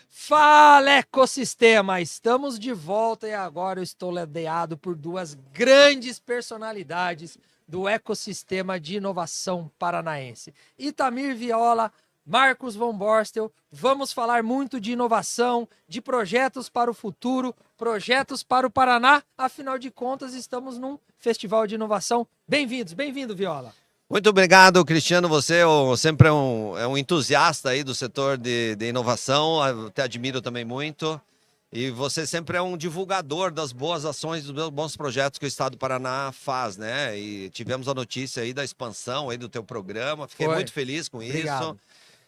Fala, ecossistema! Estamos de volta e agora eu estou ladeado por duas grandes personalidades do ecossistema de inovação paranaense. Itamir Viola, Marcos von Borstel. Vamos falar muito de inovação, de projetos para o futuro, projetos para o Paraná. Afinal de contas, estamos num festival de inovação. Bem-vindos, bem-vindo, Viola. Muito obrigado, Cristiano. Você sempre é um entusiasta aí do setor de inovação. Eu te admiro também muito. E você sempre é um divulgador das boas ações, dos bons projetos que o Estado do Paraná faz, né? E tivemos a notícia aí da expansão aí do teu programa. Fiquei muito feliz com isso.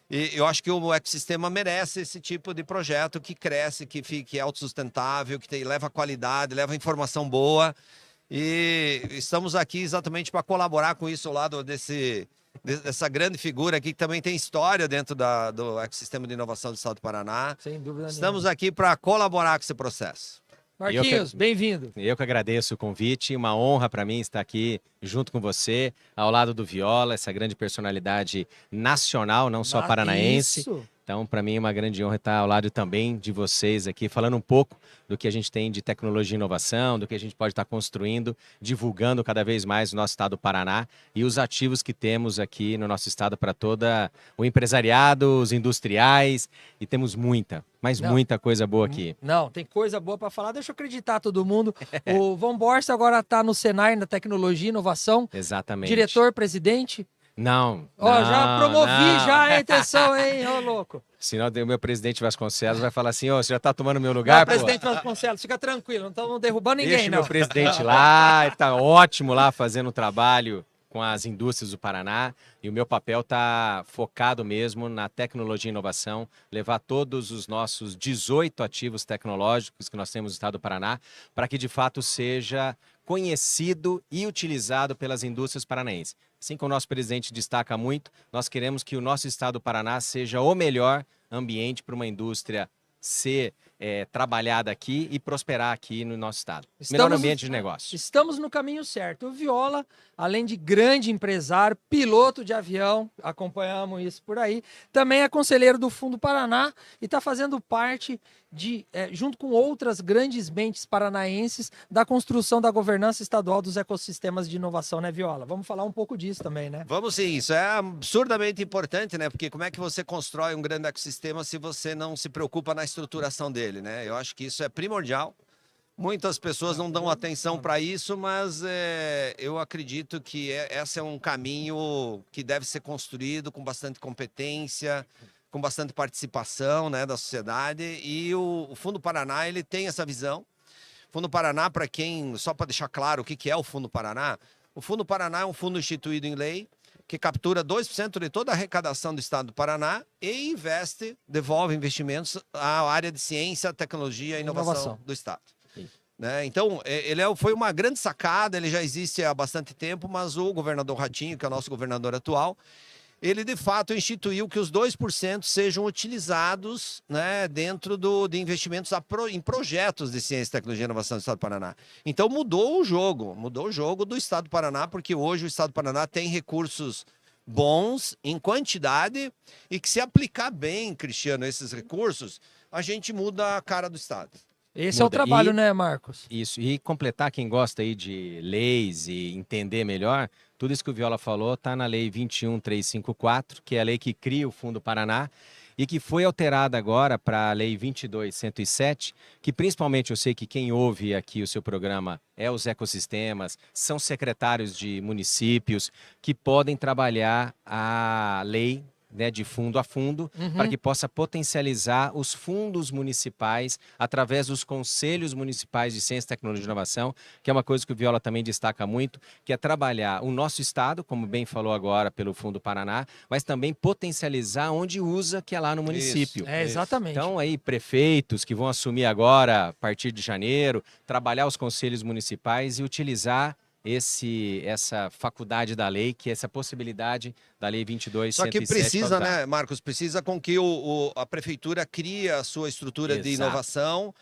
E eu acho que o ecossistema merece esse tipo de projeto que cresce, que é autossustentável, que leva qualidade, leva informação boa. E estamos aqui exatamente para colaborar com isso ao lado dessa grande figura aqui que também tem história dentro do ecossistema de inovação do Estado do Paraná. Sem dúvida Estamos nenhuma. aqui para colaborar com esse processo. Marquinhos, bem-vindo. Eu que agradeço o convite, uma honra para mim estar aqui junto com você, ao lado do Viola, essa grande personalidade nacional, não só paranaense. Isso. Então, para mim é uma grande honra estar ao lado também de vocês aqui, falando um pouco do que a gente tem de tecnologia e inovação, do que a gente pode estar construindo, divulgando cada vez mais o nosso estado do Paraná e os ativos que temos aqui no nosso estado para toda o empresariado, os industriais, e temos muita coisa boa aqui. Não, tem coisa boa para falar. Deixa eu acreditar todo mundo. O von Borstel agora está no Senai, na Tecnologia e Inovação. Exatamente. Diretor-presidente. Não. Já promovi já a intenção, hein, ô louco. Senão o meu presidente Vasconcelos vai falar assim, você já tá tomando meu lugar, pô? Presidente Vasconcelos, fica tranquilo, não estamos derrubando ninguém, Deixa não. meu presidente lá, ele tá ótimo lá fazendo um trabalho com as indústrias do Paraná, e o meu papel tá focado mesmo na tecnologia e inovação, levar todos os nossos 18 ativos tecnológicos que nós temos no estado do Paraná, para que de fato seja conhecido e utilizado pelas indústrias paranaenses. Assim como o nosso presidente destaca muito, nós queremos que o nosso estado do Paraná seja o melhor ambiente para uma indústria ser trabalhada aqui e prosperar aqui no nosso estado. Melhor ambiente de negócio. Estamos no caminho certo. O Viola, além de grande empresário, piloto de avião, acompanhamos isso por aí, também é conselheiro do Fundo Paraná e está fazendo parte junto com outras grandes mentes paranaenses, da construção da governança estadual dos ecossistemas de inovação, né, Viola? Vamos falar um pouco disso também, né? Vamos sim, isso é absurdamente importante, né? Porque como é que você constrói um grande ecossistema se você não se preocupa na estruturação dele, né? Eu acho que isso é primordial. Muitas pessoas não dão atenção para isso, mas eu acredito que esse é um caminho que deve ser construído com bastante competência, com bastante participação, né, da sociedade, e o Fundo Paraná ele tem essa visão. Fundo Paraná, só para deixar claro o que é o Fundo Paraná é um fundo instituído em lei que captura 2% de toda a arrecadação do estado do Paraná e devolve investimentos à área de ciência, tecnologia e inovação do estado. Né? Então, foi uma grande sacada, ele já existe há bastante tempo, mas o governador Ratinho, que é o nosso governador atual, ele de fato instituiu que os 2% sejam utilizados, né, dentro de investimentos em projetos de ciência, tecnologia e inovação do estado do Paraná. Então mudou o jogo do estado do Paraná, porque hoje o estado do Paraná tem recursos bons em quantidade e que, se aplicar bem, Cristiano, esses recursos, a gente muda a cara do estado. Esse é o trabalho, né, Marcos? Isso, e completar quem gosta aí de leis e entender melhor, tudo isso que o Viola falou está na Lei 21354, que é a lei que cria o Fundo Paraná, e que foi alterada agora para a Lei 22107, que principalmente eu sei que quem ouve aqui o seu programa é os ecossistemas, são secretários de municípios que podem trabalhar a lei, né, de fundo a fundo, para que possa potencializar os fundos municipais através dos conselhos municipais de ciência, tecnologia e inovação, que é uma coisa que o Viola também destaca muito, que é trabalhar o nosso estado, como bem falou agora pelo Fundo Paraná, mas também potencializar onde usa, que é lá no município. Isso, exatamente. Então aí prefeitos que vão assumir agora, a partir de janeiro, trabalhar os conselhos municipais e utilizar essa faculdade da lei, que é essa possibilidade da Lei 22107. Só que precisa, né, Marcos, precisa com que a prefeitura crie a sua estrutura de inovação,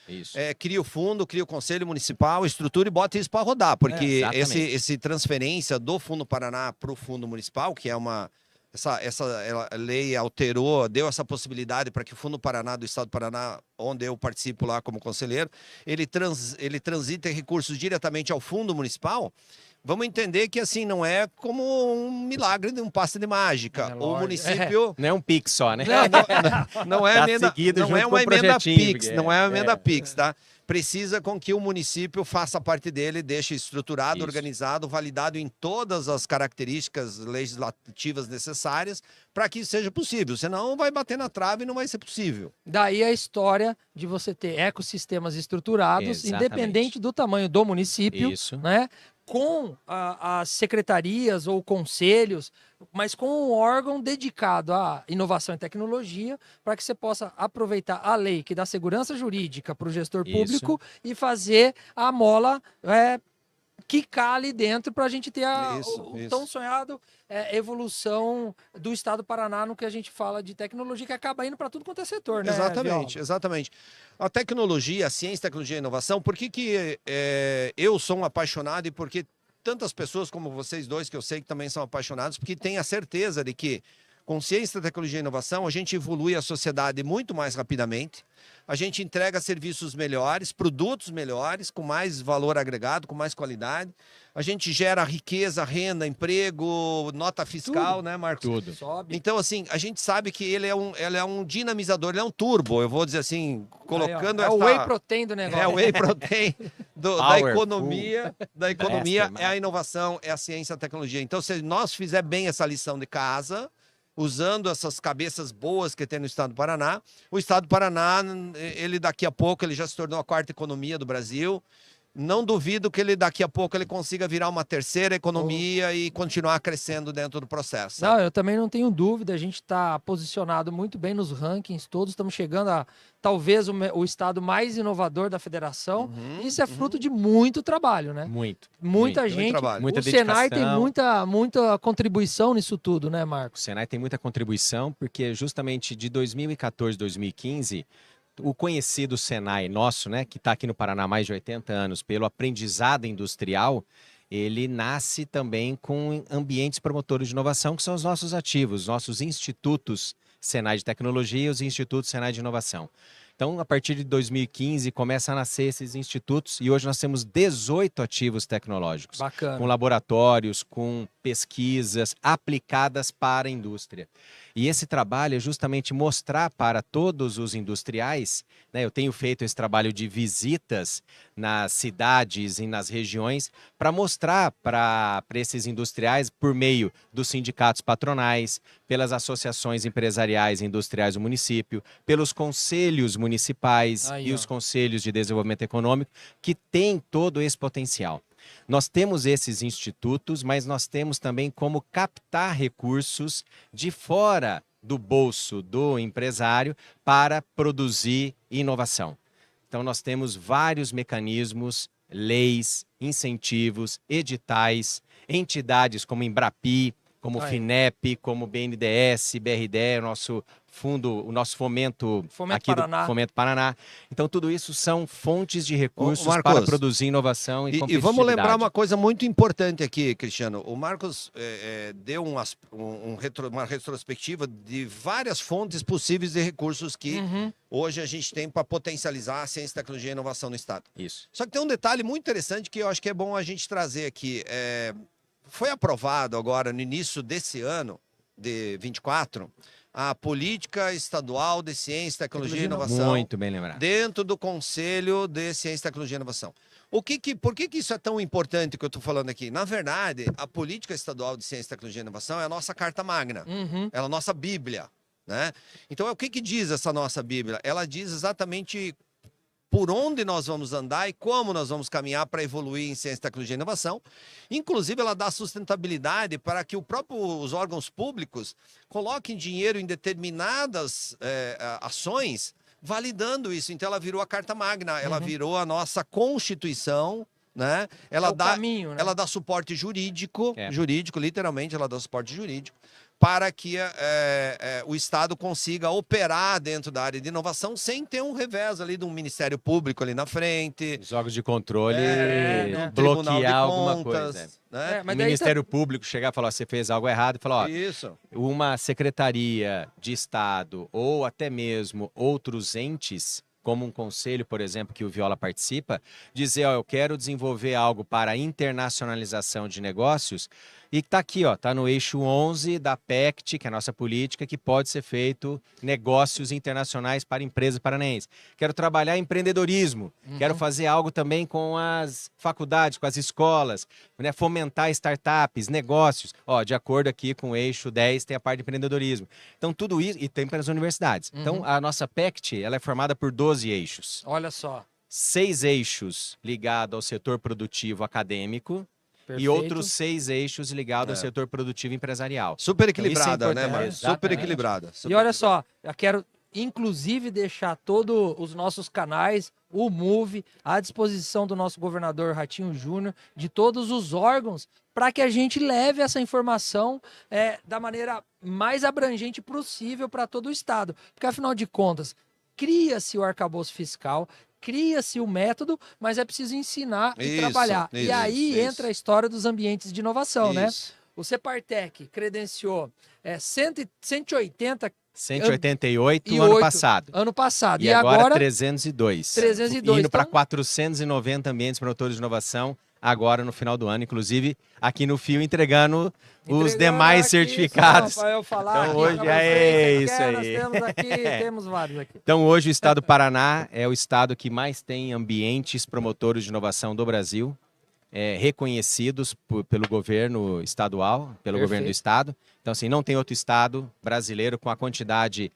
crie o fundo, crie o conselho municipal, estrutura e bote isso para rodar, porque esse transferência do Fundo Paraná para o Fundo Municipal, que é uma a lei alterou, deu essa possibilidade para que o Fundo Paraná do Estado do Paraná, onde eu participo lá como conselheiro, ele transita recursos diretamente ao fundo municipal. Vamos entender que assim não é como um milagre de um passe de mágica. O município não é um Pix só, né? não é Tá emenda, seguido não junto é com uma o emenda projetinho, Pix, porque não é uma emenda Pix, tá? Precisa com que o município faça parte dele, deixe estruturado, Isso. organizado, validado em todas as características legislativas necessárias para que isso seja possível. Senão vai bater na trave e não vai ser possível. Daí a história de você ter ecossistemas estruturados, Exatamente. independente do tamanho do município, Isso. né? Com as secretarias ou conselhos, mas com um órgão dedicado à inovação e tecnologia, para que você possa aproveitar a lei que dá segurança jurídica para o gestor Isso. público e fazer a mola quicar ali dentro para a gente ter o tão sonhado evolução do Estado do Paraná no que a gente fala de tecnologia, que acaba indo para tudo quanto é setor, né? Exatamente, Viola? exatamente. A tecnologia, a ciência, tecnologia e inovação, por que eu sou um apaixonado e por que tantas pessoas como vocês dois, que eu sei que também são apaixonados, porque têm a certeza de que com ciência, tecnologia e inovação, a gente evolui a sociedade muito mais rapidamente, a gente entrega serviços melhores, produtos melhores, com mais valor agregado, com mais qualidade, a gente gera riqueza, renda, emprego, nota fiscal, né, Marcos? Tudo. Sobe. Então, assim, a gente sabe que ele é um dinamizador, ele é um turbo, eu vou dizer assim, colocando Aí, ó, essa... é o whey protein do negócio. É o whey protein da Powerful. economia. Da economia Mastermind. é a inovação, é a ciência, a tecnologia. Então, se nós fizer bem essa lição de casa, usando essas cabeças boas que tem no Estado do Paraná, o Estado do Paraná, ele daqui a pouco, ele já se tornou a quarta economia do Brasil. Não duvido que ele daqui a pouco ele consiga virar uma terceira economia e continuar crescendo dentro do processo. Não, eu também não tenho dúvida, a gente está posicionado muito bem nos rankings, todos estamos chegando a talvez o estado mais inovador da federação. Isso é fruto de muito trabalho, né? Muito. Muita muito. gente, trabalho. Muita o Senai tem dedicação. muita contribuição nisso tudo, né, O Marcos? Senai tem muita contribuição, porque justamente de 2014, 2015, o conhecido Senai nosso, né, que está aqui no Paraná há mais de 80 anos, pelo aprendizado industrial, ele nasce também com ambientes promotores de inovação, que são os nossos ativos, os nossos institutos Senai de Tecnologia e os institutos Senai de Inovação. Então, a partir de 2015, começam a nascer esses institutos e hoje nós temos 18 ativos tecnológicos. Bacana. Com laboratórios, com pesquisas aplicadas para a indústria. E esse trabalho é justamente mostrar para todos os industriais, né, eu tenho feito esse trabalho de visitas nas cidades e nas regiões para mostrar para esses industriais, por meio dos sindicatos patronais, pelas associações empresariais e industriais do município, pelos conselhos municipais Aí, e ó. os conselhos de desenvolvimento econômico, que tem todo esse potencial. Nós temos esses institutos, mas nós temos também como captar recursos de fora do bolso do empresário para produzir inovação. Então, nós temos vários mecanismos, leis, incentivos, editais, entidades como Embrapi, como Aí. FINEP, como BNDES, BRDE, o nosso fomento, Fomento aqui Paraná. do Fomento Paraná. Então, tudo isso são fontes de recursos Marcos, para produzir inovação e E competitividade. vamos lembrar uma coisa muito importante aqui, Cristiano. O Marcos deu uma retrospectiva de várias fontes possíveis de recursos que hoje a gente tem para potencializar a ciência, tecnologia e inovação no Estado. Isso. Só que tem um detalhe muito interessante que eu acho que é bom a gente trazer aqui. Foi aprovado agora, no início desse ano, de 24, a Política Estadual de Ciência, Tecnologia e Inovação. Muito bem lembrado. Dentro do Conselho de Ciência, Tecnologia e Inovação. Por que isso é tão importante que eu estou falando aqui? Na verdade, a Política Estadual de Ciência, Tecnologia e Inovação é a nossa carta magna, é a nossa Bíblia, né? Então, o que diz essa nossa Bíblia? Ela diz exatamente por onde nós vamos andar e como nós vamos caminhar para evoluir em ciência, tecnologia e inovação. Inclusive, ela dá sustentabilidade para que os órgãos públicos coloquem dinheiro em determinadas ações, validando isso. Então, ela virou a Carta Magna, ela virou a nossa Constituição, né? Ela o caminho, né? ela dá suporte jurídico, literalmente, ela dá suporte jurídico para que o Estado consiga operar dentro da área de inovação sem ter um revés ali de um Ministério Público ali na frente, Os órgãos de controle né? Tribunal de bloquear alguma Contas, coisa. né? Mas O daí Ministério Público chegar e falar, você fez algo errado, e falar, ó, Isso. uma secretaria de Estado ou até mesmo outros entes, como um conselho, por exemplo, que o Viola participa, dizer, ó, eu quero desenvolver algo para a internacionalização de negócios, e está aqui, ó, está no eixo 11 da PECT, que é a nossa política, que pode ser feito negócios internacionais para empresas paranaenses. Quero trabalhar empreendedorismo, quero fazer algo também com as faculdades, com as escolas, né, fomentar startups, negócios. Ó, de acordo aqui com o eixo 10, tem a parte de empreendedorismo. Então, tudo isso, e tem para as universidades. Então, a nossa PECT, ela é formada por 12 eixos. Olha só. 6 eixos ligados ao setor produtivo acadêmico, e Perfeito. outros 6 eixos ligados ao setor produtivo empresarial. Super Então, isso é equilibrada, né, importante. Marcos? Super Exatamente. equilibrada. E olha só, eu quero inclusive deixar todos os nossos canais, o Move, à disposição do nosso governador Ratinho Júnior, de todos os órgãos, para que a gente leve essa informação da maneira mais abrangente possível para todo o Estado. Porque, afinal de contas, cria-se o arcabouço fiscal, cria-se o método, mas é preciso ensinar e Isso, trabalhar. E isso, aí isso. entra a história dos ambientes de inovação, né? Isso. O Separtec credenciou 180 188 e no ano oito passado. ano passado. E agora 302. 302. Indo para Então- 490 ambientes promotores de inovação agora no final do ano, inclusive aqui no Fio entregando os Entregando demais aqui, certificados. só pra eu falar Então, aqui hoje pra é vocês, isso quer, nós aí. temos aqui, temos vários aqui. Então hoje o estado do Paraná é o estado que mais tem ambientes promotores de inovação do Brasil, reconhecidos pelo governo estadual, pelo governo do Perfeito. estado. Então assim, não tem outro estado brasileiro com a quantidade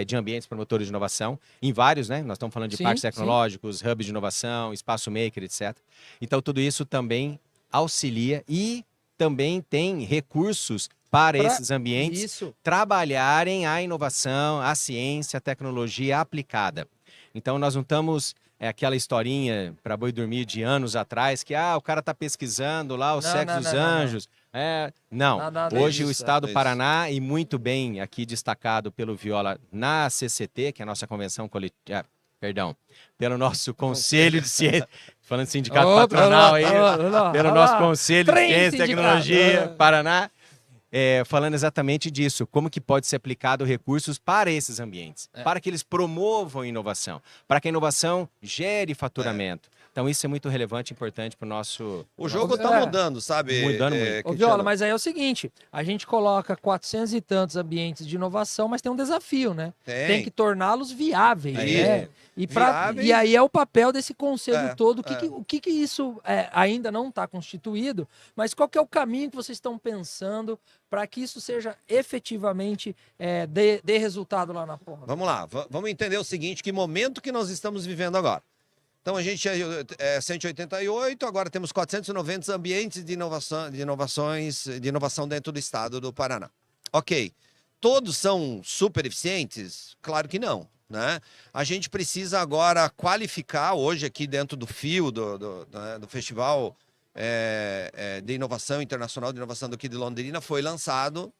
de ambientes promotores de inovação, em vários, né? Nós estamos falando de Sim, parques sim. tecnológicos, hubs de inovação, espaço maker, etc. Então tudo isso também auxilia e também tem recursos para Pra- esses ambientes Isso. trabalharem a inovação, a ciência, a tecnologia aplicada. Então nós não estamos aquela historinha para boi dormir de anos atrás que o cara está pesquisando lá o Não, sexo não, dos não, não, não. anjos. Não, Nada hoje o disso, estado do isso. Paraná, e muito bem aqui destacado pelo Viola na CCT, que é a nossa convenção coletiva, pelo nosso Conselho de Ciência, falando de sindicato patronal aí, pelo nosso Conselho de Trem Ciência e sindicato. Tecnologia, Paraná, falando exatamente disso, como que pode ser aplicado recursos para esses ambientes, para que eles promovam inovação, para que a inovação gere faturamento. Então isso é muito relevante e importante para o nosso... O jogo está mudando, sabe? Mudando muito. Ô, Cristiano? Viola, mas aí é o seguinte, a gente coloca 400 e tantos ambientes de inovação, mas tem um desafio, né? Tem que torná-los viáveis, Isso. né? E Viáveis. aí é o papel desse conselho todo. é. O que isso ainda não está constituído, mas qual que é o caminho que vocês estão pensando para que isso seja efetivamente dê resultado lá na ponta? Vamos lá, vamos entender o seguinte, que momento que nós estamos vivendo agora. Então a gente é 188, agora temos 490 ambientes de inovação dentro do estado do Paraná. Ok, todos são super eficientes? Claro que não, né? A gente precisa agora qualificar, hoje aqui dentro do fio do Festival de Inovação Internacional de Inovação daqui de Londrina, foi lançado,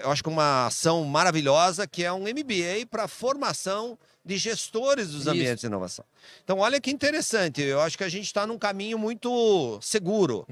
eu acho que uma ação maravilhosa, que é um MBA para formação de gestores dos ambientes de inovação. Então, olha que interessante, eu acho que a gente está num caminho muito seguro.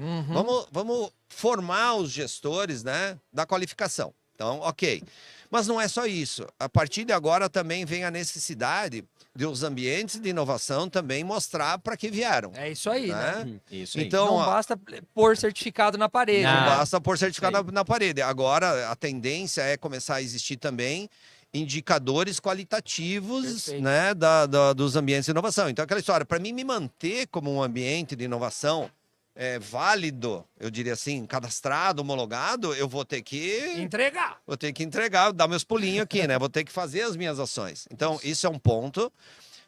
Vamos formar os gestores, né, da qualificação. Então, ok. Mas não é só isso. A partir de agora também vem a necessidade de os ambientes de inovação também mostrar para que vieram. É isso aí, né? Isso aí. Então, Não basta pôr certificado na parede. Não. né? basta pôr certificado na parede. Agora, a tendência é começar a existir também indicadores qualitativos, Perfeito. né, dos ambientes de inovação. Então, aquela história, para mim me manter como um ambiente de inovação válido, eu diria assim, cadastrado, homologado, eu vou ter que Entregar. dar meus pulinhos aqui, né? Vou ter que fazer as minhas ações. Então, isso é um ponto.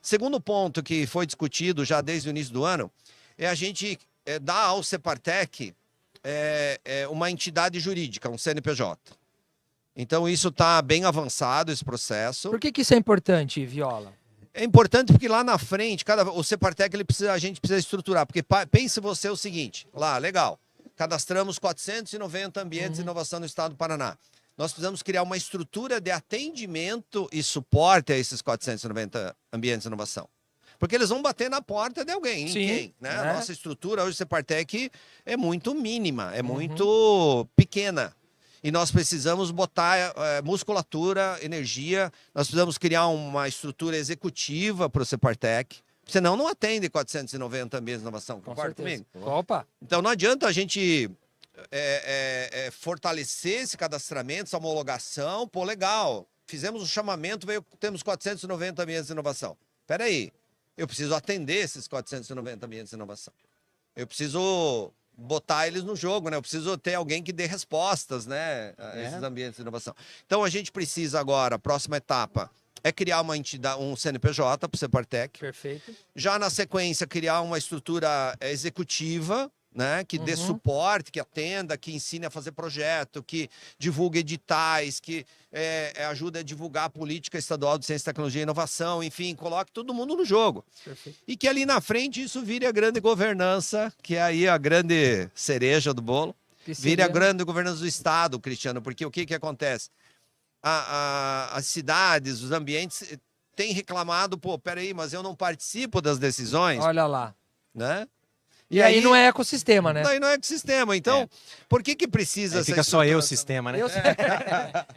Segundo ponto que foi discutido já desde o início do ano é a gente dar ao Separtec uma entidade jurídica, um CNPJ. Então, isso está bem avançado, esse processo. Por que isso é importante, Viola? É importante porque lá na frente, o Separtec, a gente precisa estruturar. Porque pense você o seguinte, lá, legal, cadastramos 490 ambientes de inovação no estado do Paraná. nós precisamos criar uma estrutura de atendimento e suporte a esses 490 ambientes de inovação. Porque eles vão bater na porta de alguém, em Sim, quem? Né? né? A nossa estrutura hoje, Separtec, é muito mínima, é muito pequena. E nós precisamos botar musculatura, energia, nós precisamos criar uma estrutura executiva para o Separtec, senão não atende 490 ambientes de inovação. Com Concorda certeza. comigo? Opa, Então não adianta a gente fortalecer esse cadastramento, essa homologação, pô, legal. Fizemos o chamamento, temos 490 ambientes de inovação. Espera aí, eu preciso atender esses 490 ambientes de inovação. Eu preciso botar eles no jogo, né? Eu preciso ter alguém que dê respostas, né, a esses ambientes de inovação. Então a gente precisa agora, a próxima etapa é criar uma entidade, um CNPJ para o Separtec. perfeito. Já na sequência, criar uma estrutura executiva, né, que dê suporte, que atenda, que ensine a fazer projeto, que divulgue editais, que ajude a divulgar a política estadual de ciência, tecnologia e inovação, enfim, coloque todo mundo no jogo. Perfeito. E que ali na frente isso vire a grande governança, que é aí a grande cereja do bolo, Que vire a seria- grande governança do Estado, Cristiano, porque o que acontece? As cidades, os ambientes têm reclamado, pô, peraí, mas eu não participo das decisões, Olha lá. né? E aí não é ecossistema, né? Daí não é ecossistema. Então, por que precisa Aí essa fica só eu o estruturação? sistema, né?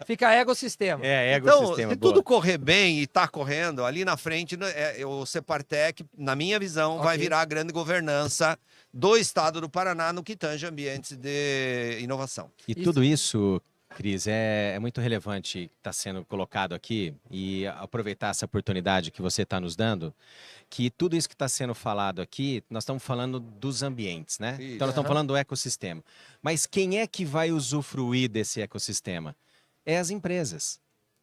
Fica ecossistema. É, Então, ecossistema. se boa. tudo correr bem e está correndo, ali na frente, né, o Separtec, na minha visão, vai Ok. virar a grande governança do Estado do Paraná no que tange ambientes de inovação. E tudo isso, Cris, é muito relevante que está sendo colocado aqui e aproveitar essa oportunidade que você está nos dando, que tudo isso que está sendo falado aqui, nós estamos falando dos ambientes, né? Isso. Então nós estamos falando do ecossistema. Mas quem é que vai usufruir desse ecossistema? É as empresas,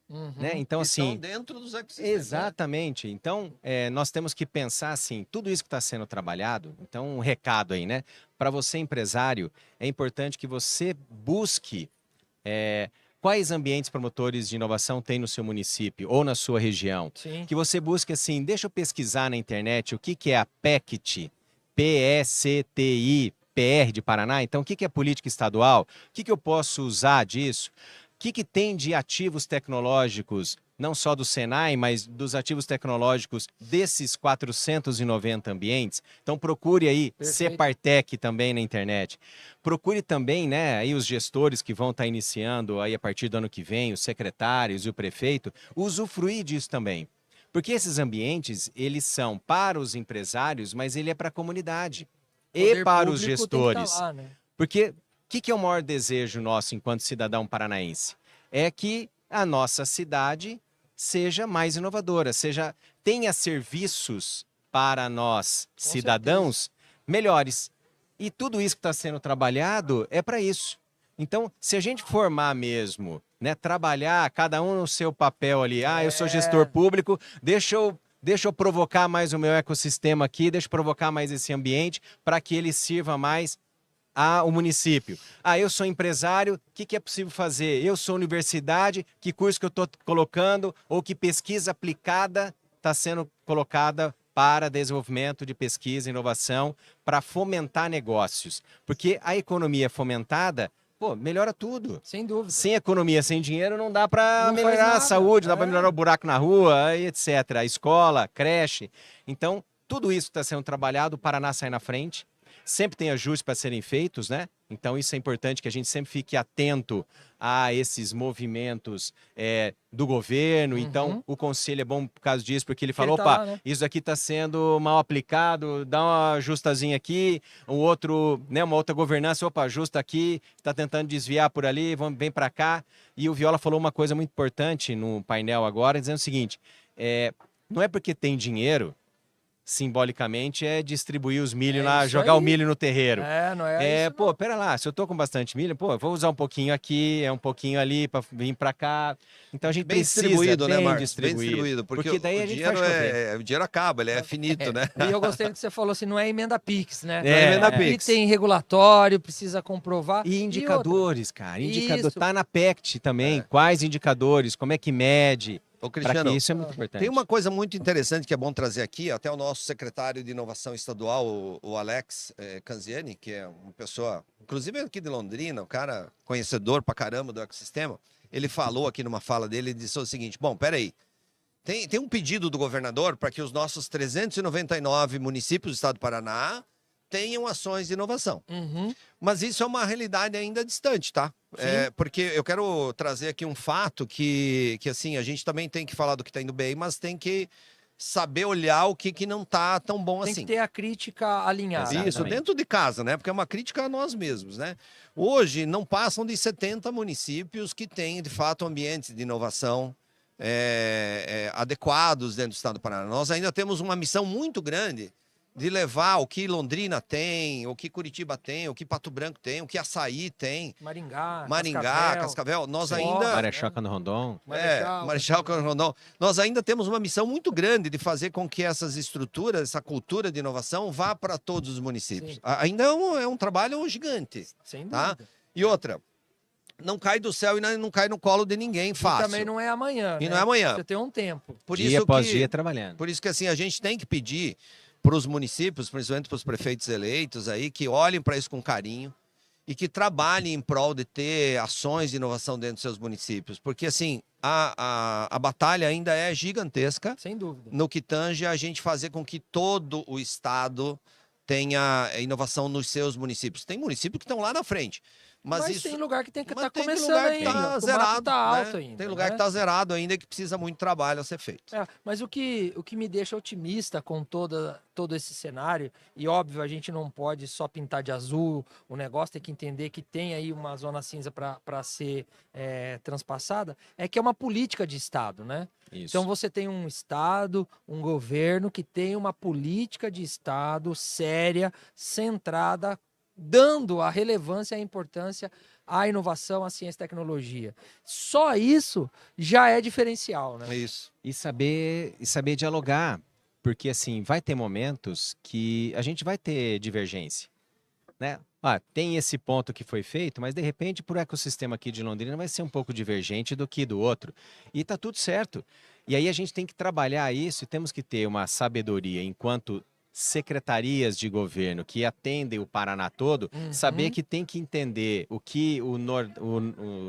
né? Então, Que estão assim, dentro dos ecossistemas. exatamente. Então, nós temos que pensar assim, tudo isso que está sendo trabalhado, então um recado aí, né? Para você, empresário, é importante que você busque quais ambientes promotores de inovação tem no seu município ou na sua região. Sim. Que você busque assim, deixa eu pesquisar na internet o que é a PECT, PECTI, PR de Paraná. Então, o que é política estadual? O que eu posso usar disso? O que tem de ativos tecnológicos, não só do Senai, mas dos ativos tecnológicos desses 490 ambientes? Então procure aí Perfeito. Separtec também na internet. Procure também, né, aí os gestores que vão estar iniciando aí a partir do ano que vem, os secretários e o prefeito, usufruir disso também. Porque esses ambientes, eles são para os empresários, mas ele é para a comunidade e Poder para os público tem que tá gestores. lá, né? Porque o que é o maior desejo nosso enquanto cidadão paranaense? É que a nossa cidade seja mais inovadora, tenha serviços para nós, Com cidadãos, melhores. E tudo isso que está sendo trabalhado é para isso. Então, se a gente formar mesmo, né, trabalhar cada um no seu papel ali, eu sou gestor público, deixa eu provocar mais o meu ecossistema aqui, deixa eu provocar mais esse ambiente para que ele sirva mais ao município. Eu sou empresário, o que é possível fazer? Eu sou universidade, que curso que eu estou colocando ou que pesquisa aplicada está sendo colocada para desenvolvimento de pesquisa e inovação, para fomentar negócios. Porque a economia fomentada, melhora tudo. Sem dúvida. Sem economia, sem dinheiro, não dá para Não faz melhorar a nada. saúde, não dá para melhorar o buraco na rua, e etc. A escola, creche. Então, tudo isso está sendo trabalhado, o Paraná sai na frente. Sempre tem ajustes para serem feitos, né? Então isso é importante que a gente sempre fique atento a esses movimentos do governo. Então o conselho é bom por causa disso, porque ele falou, tá opa, lá, né? isso aqui está sendo mal aplicado, dá uma ajustazinha aqui, uma outra governança, opa, ajusta aqui, está tentando desviar por ali, vem para cá. E o Viola falou uma coisa muito importante no painel agora, dizendo o seguinte, não é porque tem dinheiro, simbolicamente, é distribuir os milho isso jogar o aí. milho no terreiro. Não é isso, Pera lá, se eu tô com bastante milho, eu vou usar um pouquinho aqui, um pouquinho ali para vir para cá. Então a gente Bem precisa distribuído, né, bem Marcos? distribuído. Bem distribuído, porque daí o a gente dinheiro faz chover. o dinheiro acaba, ele é finito, né? E eu gostei do que você falou assim, não é emenda Pix, né? Não é emenda Aqui Pix. tem regulatório, precisa comprovar. E indicadores, cara, indicador Isso. tá na PECT também, quais indicadores, como é que mede, Ô, para Cristiano, que isso é muito importante. tem uma coisa muito interessante que é bom trazer aqui, até o nosso secretário de Inovação Estadual, o Alex Canziani, que é uma pessoa, inclusive aqui de Londrina, um cara conhecedor pra caramba do ecossistema, ele falou aqui numa fala dele, ele disse o seguinte, bom, peraí, tem um pedido do governador para que os nossos 399 municípios do estado do Paraná tenham ações de inovação. Uhum. Mas isso é uma realidade ainda distante, tá? Porque eu quero trazer aqui um fato que assim, a gente também tem que falar do que está indo bem, mas tem que saber olhar o que não está tão bom Tem assim. que ter a crítica alinhada. Exatamente. Isso, dentro de casa, né? Porque é uma crítica a nós mesmos, né? Hoje, não passam de 70 municípios que têm, de fato, ambientes de inovação adequados dentro do estado do Paraná. Nós ainda temos uma missão muito grande de levar o que Londrina tem, o que Curitiba tem, o que Pato Branco tem, o que Açaí tem, Maringá, Cascavel. Nós Sim. ainda... Marechal Cano Rondon. Marechal Cano Rondon. Nós ainda temos uma missão muito grande de fazer com que essas estruturas, essa cultura de inovação vá para todos os municípios. Sim. Ainda é um trabalho gigante. Sem Tá? dúvida. E outra, não cai do céu e não cai no colo de ninguém E fácil. também não é amanhã. E né? não é amanhã. Você tem um tempo. Por Dia isso após que, dia trabalhando. por isso que assim, a gente tem que pedir para os municípios, principalmente para os prefeitos eleitos aí, que olhem para isso com carinho e que trabalhem em prol de ter ações de inovação dentro dos seus municípios. Porque assim, a batalha ainda é gigantesca Sem dúvida. no que tange a gente fazer com que todo o estado tenha inovação nos seus municípios. Tem municípios que estão lá na frente. Mas isso, tem lugar que tem que mas estar tem começando lugar que ainda. tá O mato zerado, tá alto né? ainda. Tem lugar né? que está zerado ainda e que precisa muito trabalho a ser feito. Mas o que me deixa otimista com todo esse cenário, e óbvio, a gente não pode só pintar de azul o negócio, tem que entender que tem aí uma zona cinza para ser transpassada, é que é uma política de Estado, né? Isso. Então você tem um Estado, um governo que tem uma política de Estado séria, centrada, dando a relevância e a importância à inovação, à ciência e tecnologia. Só isso já é diferencial, né? É isso. E saber dialogar, porque assim, vai ter momentos que a gente vai ter divergência, né? Tem esse ponto que foi feito, mas de repente pro ecossistema aqui de Londrina vai ser um pouco divergente do que do outro. E tá tudo certo. E aí a gente tem que trabalhar isso e temos que ter uma sabedoria enquanto secretarias de governo que atendem o Paraná todo, saber que tem que entender o que o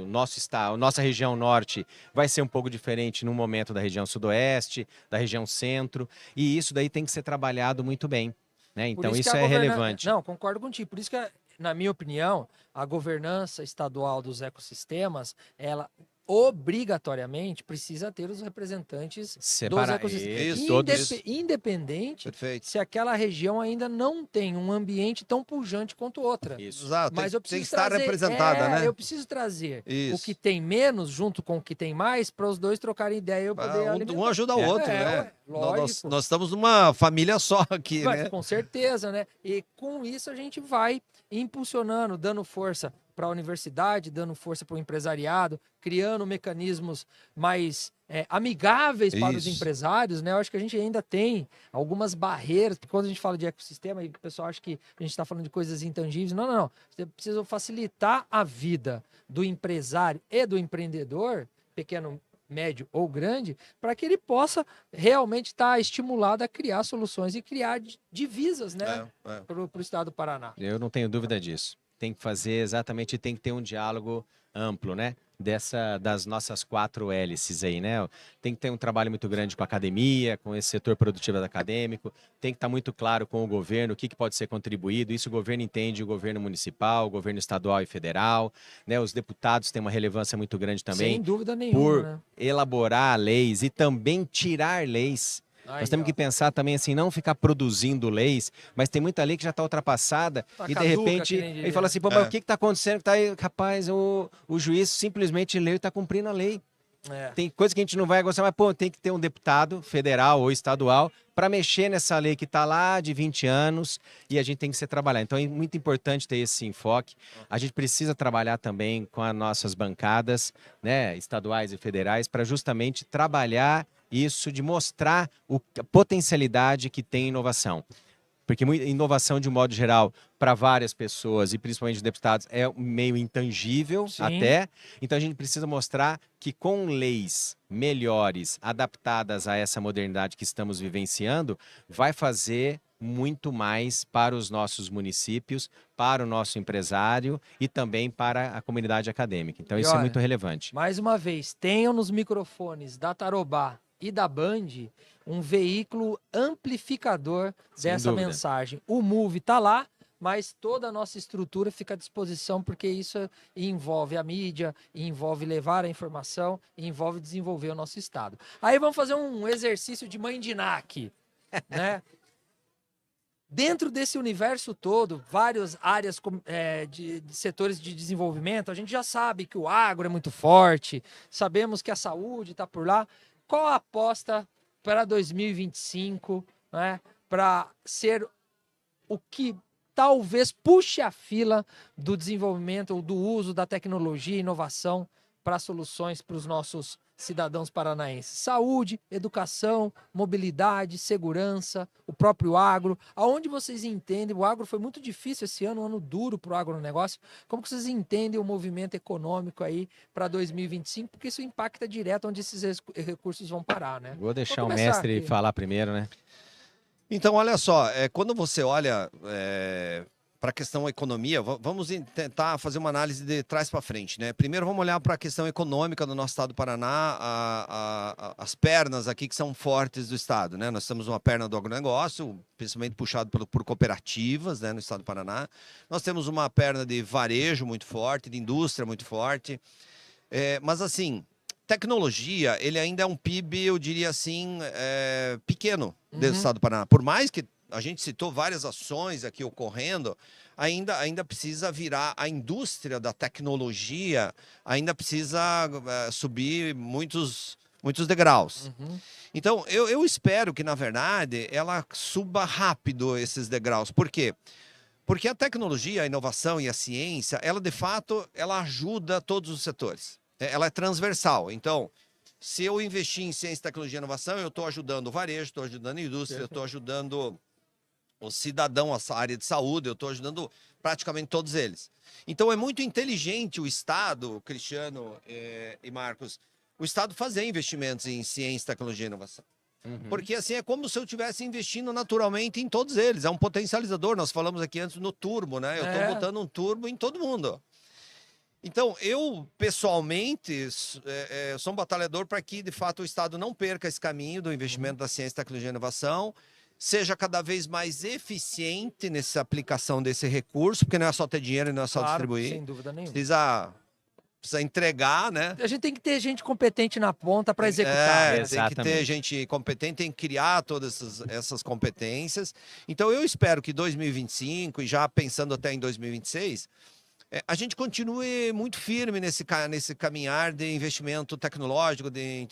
nosso estado, a nossa região norte vai ser um pouco diferente no momento da região sudoeste, da região centro, e isso daí tem que ser trabalhado muito bem, né? Por Então que isso a é relevante. Não, concordo contigo. Por isso que, na minha opinião, a governança estadual dos ecossistemas, ela obrigatoriamente precisa ter os representantes dos Separar ecossistemas. isso, todos. Independente Perfeito. se aquela região ainda não tem um ambiente tão pujante quanto outra. Isso. Exato. Mas eu tem que preciso estar trazer, representada, né? Eu preciso trazer Isso. o que tem menos junto com o que tem mais para os dois trocarem ideia e eu poder alimentar. Um ajuda o outro, né? ué, lógico. Nós estamos numa família só aqui, Mas, né? com certeza, né? E com isso a gente vai impulsionando, dando força para a universidade, dando força para o empresariado, criando mecanismos mais amigáveis para os Isso. empresários, né? Eu acho que a gente ainda tem algumas barreiras, porque quando a gente fala de ecossistema, e o pessoal acha que a gente está falando de coisas intangíveis. Não, não, não. Você precisa facilitar a vida do empresário e do empreendedor, pequeno, médio ou grande, para que ele possa realmente estar estimulado a criar soluções e criar divisas, né, para o estado do Paraná. Eu não tenho dúvida disso. Tem que fazer exatamente, tem que ter um diálogo amplo, né? Das nossas 4 hélices aí, né? Tem que ter um trabalho muito grande com a academia, com esse setor produtivo acadêmico, tem que estar muito claro com o governo, o que pode ser contribuído, isso o governo entende, o governo municipal, o governo estadual e federal, né? Os deputados têm uma relevância muito grande também. Sem dúvida nenhuma, por né? elaborar leis e também tirar leis. Nós temos que pensar também assim, não ficar produzindo leis, mas tem muita lei que já está ultrapassada Tá e de caduca, repente que nem diria. ele fala assim, pô, mas o que está acontecendo? Tá aí, rapaz, o juiz simplesmente leu e está cumprindo a lei. Tem coisa que a gente não vai gostar, mas pô, tem que ter um deputado federal ou estadual para mexer nessa lei que está lá de 20 anos e a gente tem que se trabalhar. Então é muito importante ter esse enfoque. A gente precisa trabalhar também com as nossas bancadas, né, estaduais e federais, para justamente trabalhar isso, de mostrar a potencialidade que tem inovação. Porque inovação, de um modo geral, para várias pessoas, e principalmente deputados, é meio intangível. Sim. Até. Então a gente precisa mostrar que com leis melhores, adaptadas a essa modernidade que estamos vivenciando, vai fazer muito mais para os nossos municípios, para o nosso empresário e também para a comunidade acadêmica. Então, E isso é olha, muito relevante. Mais uma vez, tenham nos microfones da Tarobá e da Band um veículo amplificador Sem dessa dúvida. mensagem. O Move está lá, mas toda a nossa estrutura fica à disposição, porque isso envolve a mídia, envolve levar a informação, envolve desenvolver o nosso estado. Aí vamos fazer um exercício de mãe de Ná aqui, né? Dentro desse universo todo, várias áreas de setores de desenvolvimento, a gente já sabe que o agro é muito forte, sabemos que a saúde está por lá. Qual a aposta para 2025, né, para ser o que talvez puxe a fila do desenvolvimento ou do uso da tecnologia e inovação para soluções para os nossos cidadãos paranaenses? Saúde, educação, mobilidade, segurança, o próprio agro. Aonde vocês entendem? O agro foi muito difícil esse ano, um ano duro para o agronegócio. Como que vocês entendem o movimento econômico aí para 2025? Porque isso impacta direto onde esses recursos vão parar, né? Vou deixar Vou o começar mestre aqui. falar primeiro, né? Então, olha só, quando você olha para a questão economia, vamos tentar fazer uma análise de trás para frente, né? Primeiro, vamos olhar para a questão econômica do nosso estado do Paraná, as pernas aqui que são fortes do estado, né? Nós temos uma perna do agronegócio, principalmente puxado por cooperativas, né, no estado do Paraná. Nós temos uma perna de varejo muito forte, de indústria muito forte. Mas, assim, tecnologia, ele ainda é um PIB, eu diria assim, pequeno do estado do Paraná. Por mais que a gente citou várias ações aqui ocorrendo, ainda precisa virar a indústria da tecnologia, ainda precisa subir muitos degraus. Então, eu espero que, na verdade, ela suba rápido esses degraus. Por quê? Porque a tecnologia, a inovação e a ciência, ela, de fato, ela ajuda todos os setores. Ela é transversal. Então, se eu investir em ciência, tecnologia e inovação, eu estou ajudando o varejo, estou ajudando a indústria, eu estou ajudando o cidadão, a área de saúde, eu estou ajudando praticamente todos eles. Então, é muito inteligente o Estado, Cristiano e Marcos, o Estado fazer investimentos em ciência, tecnologia e inovação. Porque assim é como se eu estivesse investindo naturalmente em todos eles. É um potencializador. Nós falamos aqui antes no turbo, né? Eu estou botando um turbo em todo mundo. Então, eu, pessoalmente, sou um batalhador para que, de fato, o Estado não perca esse caminho do investimento da ciência, tecnologia e inovação, seja cada vez mais eficiente nessa aplicação desse recurso, porque não é só ter dinheiro e não é só distribuir. Sem dúvida nenhuma. Precisa entregar, né? A gente tem que ter gente competente na ponta para executar. Tem que ter Exatamente. gente competente, tem que criar todas essas competências. Então, eu espero que 2025, e já pensando até em 2026, a gente continue muito firme nesse caminhar de investimento tecnológico, de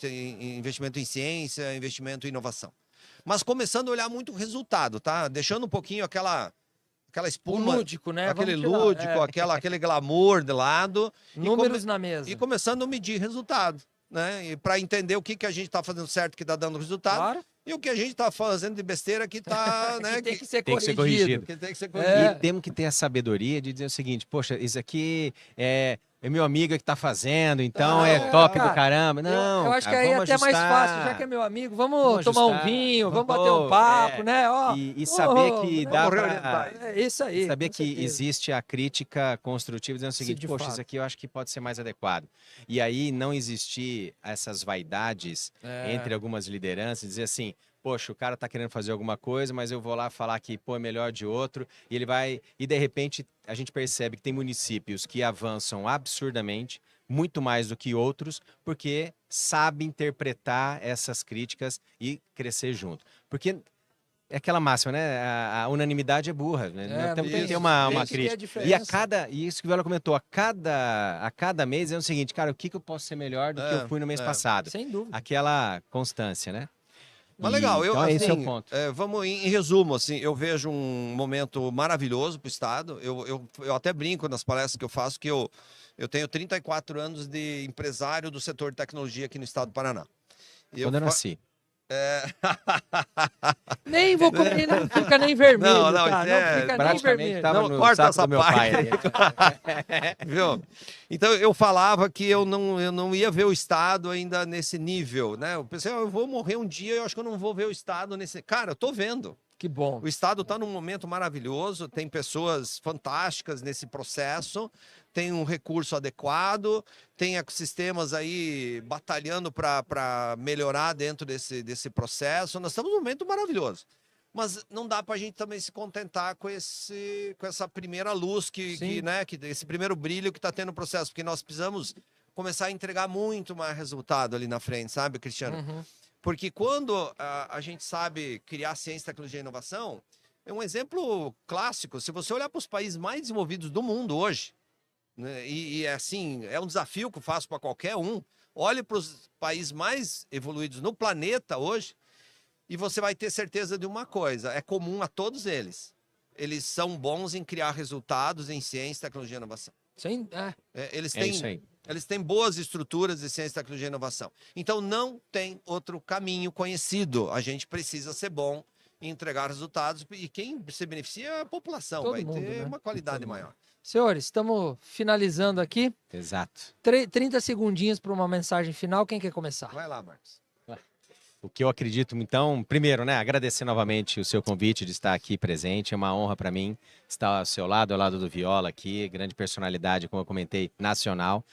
investimento em ciência, investimento em inovação. Mas começando a olhar muito o resultado, tá? Deixando um pouquinho aquela espuma, O lúdico, né? aquele Vamos tirar, lúdico, aquele glamour de lado. números na mesa. E começando a medir resultado, né? E para entender o que a gente está fazendo certo que está dando resultado. Claro. E o que a gente está fazendo de besteira que está, né? Que tem que ser tem que ser corrigido. corrigido. que tem que ser E corrigido. temos que ter a sabedoria de dizer o seguinte, poxa, isso aqui é meu amigo que está fazendo, então é top cara, do caramba. Não, eu acho cara, que aí é vamos até mais ajustar. fácil, já que é meu amigo, vamos Vamos tomar um ajustar. vinho, vamos bater um Pô, papo, né? Ó, E saber que né? dá Vamos para... reorientar. É isso aí. Saber com que certeza. existe a crítica construtiva dizendo o seguinte, de poxa, fato. isso aqui eu acho que pode ser mais adequado. E aí não existir essas vaidades entre algumas lideranças, dizer assim, poxa, o cara tá querendo fazer alguma coisa, mas eu vou lá falar que, pô, é melhor de outro, e ele vai... E de repente a gente percebe que tem municípios que avançam absurdamente, muito mais do que outros, porque sabe interpretar essas críticas e crescer junto. Porque é aquela máxima, né? A unanimidade é burra, né? Tem que ter uma tem que ter a crítica. diferença. E isso que o Vela comentou, a cada mês é o seguinte, cara, o que eu posso ser melhor do que eu fui no mês passado? Sem dúvida. Aquela constância, né? Mas legal, então esse é o assim, ponto. vamos em resumo, assim, eu vejo um momento maravilhoso para o Estado. Eu até brinco nas palestras que eu faço que eu tenho 34 anos de empresário do setor de tecnologia aqui no Estado do Paraná. Quando eu nasci. Nem vou comer, não fica nem vermelho, Não, tá? isso Não fica nem Praticamente vermelho. estava Não, no corta saco essa do meu parte. pai. né? Viu? Então eu falava que eu não ia ver o Estado ainda nesse nível, né? Eu pensei, eu vou morrer um dia, eu acho que eu não vou ver o Estado nesse. Cara, eu tô vendo. Que bom. O Estado está num momento maravilhoso, tem pessoas fantásticas nesse processo, tem um recurso adequado, tem ecossistemas aí batalhando para melhorar dentro desse processo. Nós estamos num momento maravilhoso. Mas não dá para a gente também se contentar com essa primeira luz, esse primeiro brilho que está tendo no processo, porque nós precisamos começar a entregar muito mais resultado ali na frente, sabe, Cristiano? Uhum. Porque quando a gente sabe criar ciência, tecnologia e inovação, é um exemplo clássico. Se você olhar para os países mais desenvolvidos do mundo hoje, né, assim, é um desafio que eu faço para qualquer um, olhe para os países mais evoluídos no planeta hoje, e você vai ter certeza de uma coisa, é comum a todos eles. Eles são bons em criar resultados em ciência, tecnologia e inovação. Sim, Eles têm boas estruturas de ciência, tecnologia e inovação. Então, não tem outro caminho conhecido. A gente precisa ser bom em entregar resultados. E quem se beneficia é a população. Todo vai mundo, ter né? uma qualidade Todo mundo. maior. Senhores, estamos finalizando aqui. Exato. 30 segundinhos para uma mensagem final. Quem quer começar? Vai lá, Marcos. O que eu acredito, então, primeiro, né, agradecer novamente o seu convite de estar aqui presente. É uma honra para mim estar ao seu lado, ao lado do Viola aqui, grande personalidade, como eu comentei, nacional.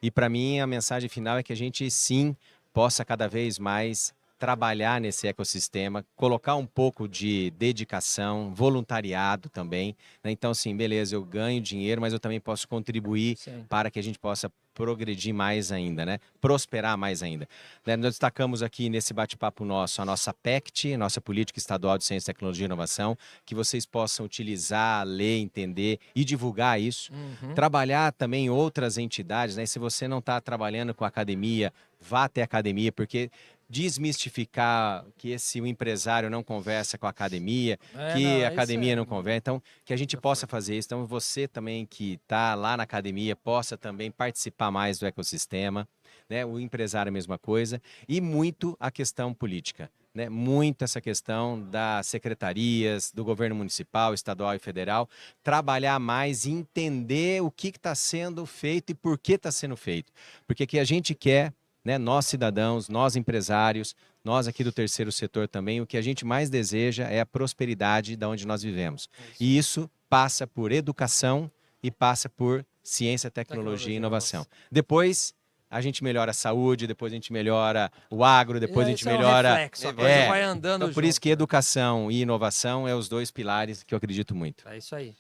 E para mim a mensagem final é que a gente sim possa cada vez mais trabalhar nesse ecossistema, colocar um pouco de dedicação, voluntariado também, né? Então, sim, beleza, eu ganho dinheiro, mas eu também posso contribuir Sim. para que a gente possa progredir mais ainda, né? Prosperar mais ainda. Né? Nós destacamos aqui nesse bate-papo nosso a nossa PECT, nossa Política Estadual de Ciência, Tecnologia e Inovação, que vocês possam utilizar, ler, entender e divulgar isso. Uhum. Trabalhar também em outras entidades, né? Se você não está trabalhando com academia, vá até a academia, porque desmistificar que o empresário não conversa com a academia, que a academia não conversa, então que a gente possa fazer isso. Então você também que está lá na academia possa também participar mais do ecossistema, né? O empresário é a mesma coisa e muito a questão política, né? Muito essa questão das secretarias, do governo municipal, estadual e federal, trabalhar mais e entender o que está sendo feito e por que está sendo feito. Porque o que a gente quer, né, nós cidadãos, nós empresários, nós aqui do terceiro setor também, o que a gente mais deseja é a prosperidade da onde nós vivemos. E isso passa por educação e passa por ciência, tecnologia e inovação. Depois a gente melhora a saúde, depois a gente melhora o agro, depois a gente melhora... reflexo, a coisa vai andando então, por isso que educação e inovação é os dois pilares que eu acredito muito. É isso aí.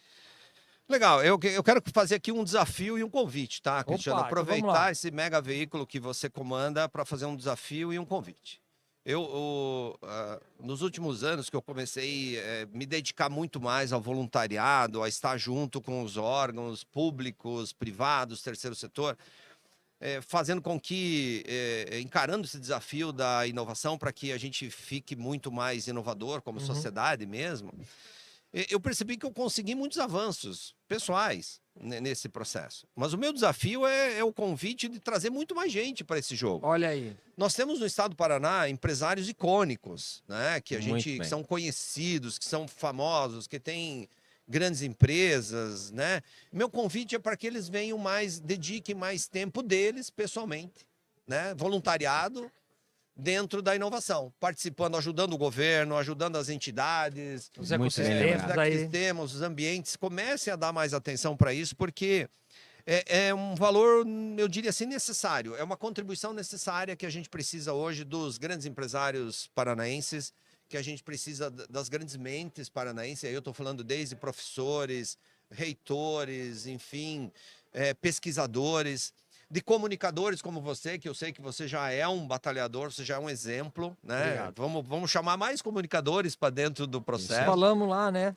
Legal, eu quero fazer aqui um desafio e um convite, tá, Cristiano? Opa, então vamos lá. Aproveitar esse mega veículo que você comanda para fazer um desafio e um convite. Nos últimos anos que eu comecei a me dedicar muito mais ao voluntariado, a estar junto com os órgãos públicos, privados, terceiro setor, fazendo com que, encarando esse desafio da inovação para que a gente fique muito mais inovador como sociedade mesmo, eu percebi que eu consegui muitos avanços pessoais nesse processo. Mas o meu desafio é o convite de trazer muito mais gente para esse jogo. Olha aí. Nós temos no estado do Paraná empresários icônicos, né? Que que são conhecidos, que são famosos, que têm grandes empresas, né? Meu convite é para que eles venham mais, dediquem mais tempo deles pessoalmente, né? Voluntariado dentro da inovação, participando, ajudando o governo, ajudando as entidades, Os Muito bem ecossistemas os ambientes, comecem a dar mais atenção para isso, porque é um valor, eu diria assim, necessário, é uma contribuição necessária que a gente precisa hoje dos grandes empresários paranaenses, que a gente precisa das grandes mentes paranaenses, aí eu estou falando desde professores, reitores, enfim, pesquisadores, de comunicadores como você, que eu sei que você já é um batalhador, você já é um exemplo, né? Vamos chamar mais comunicadores para dentro do processo. Falamos lá, né?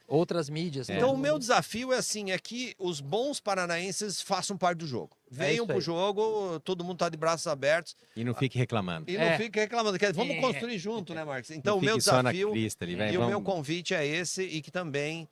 Outras mídias. Então, o meu desafio é que os bons paranaenses façam parte do jogo. Venham pro jogo, todo mundo tá de braços abertos. E não fique reclamando. E não fique reclamando. Vamos construir junto, né, Marcos? Então, não o meu desafio ali, e o meu convite é esse, e que também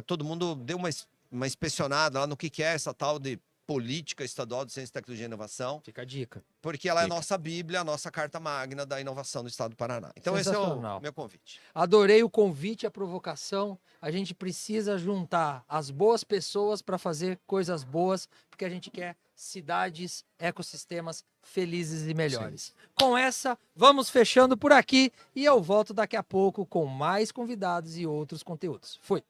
todo mundo dê uma inspecionada lá no que é essa tal de política estadual de ciência, tecnologia e inovação, Fica a dica. porque ela é a Fica. nossa Bíblia, a nossa carta magna da inovação do estado do Paraná. Então esse é Sensacional. o meu convite. Adorei o convite e a provocação. A gente precisa juntar as boas pessoas para fazer coisas boas, porque a gente quer cidades, ecossistemas felizes e melhores. Com essa, vamos fechando por aqui e eu volto daqui a pouco com mais convidados e outros conteúdos. Fui!